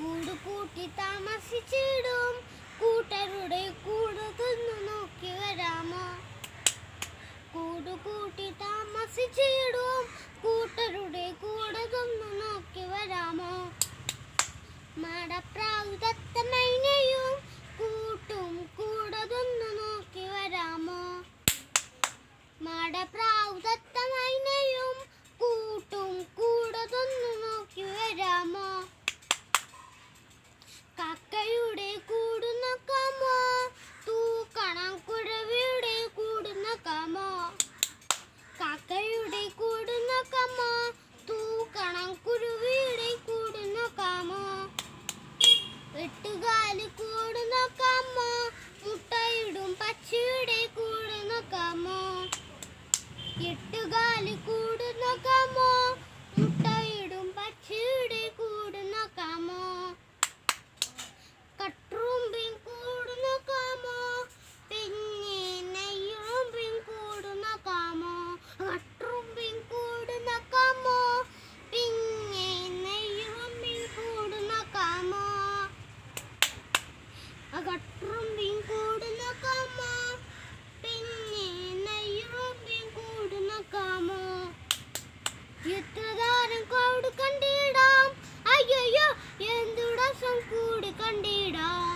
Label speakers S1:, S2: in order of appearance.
S1: കൂടുകൂട്ടി താമസിച്ചിടും കൂട്ടരുടെ കൂടെ തിന്നു നോക്കി വരാമോ? കൂടുകൂട്ടി താമസിച്ചിടും കൂട്ടരുടെ കൂടെ തിന്നു നോക്കി വരാമോ? മാടപ്രാവ് തത്തമൈനയും കൂട്ടും കൂടെ തിന്നു നോക്കി വരാമോ? മാടപ്രാവ് തത്തമൈനയും കൂട്ടും കൂടെ തിന്നു നോക്കി വരാമോ? കാക്കയുടെ കൂട് നോക്കാമോ? തൂക്കണം കുഴവിയുടെ കൂട് നോക്കാമോ? കാക്കയുടെ കൂട് നോക്കാമോ? തൂക്കണം കുരുവിയുടെ കൂട് നോക്കാമോ? എട്ടുകാലി കൂട് നോക്കാമോ? മുട്ടയിടും പക്ഷിയുടെ കൂട് നോക്കാമോ? എട്ടുകാലി കൂട് നോക്കാമോ? മുട്ടയിടും പക്ഷിയുടെ കൂട് നോക്കാമോ? കട്ടുറുമ്പിൻ കൂട് നോക്കാമോ? പിന്നെ നെയ്യുറുമ്പിൻ കൂട് നോക്കാമോ? കട്ടുറുമ്പിൻ കൂട് നോക്കാമോ? പിന്നെ നെയ്യുറുമ്പിൻ കൂട് നോക്കാമോ? കട്ടുറുമ്പിൻ കൂട് നോക്കാമോ? പിന്നെ നെയ്യുറുമ്പിൻ കൂട് നോക്കാമോ? എത്ര താരം കൂട് കണ്ടിടാം, അയ്യോ എന്തു രസം കൂട് കണ്ടിടാം.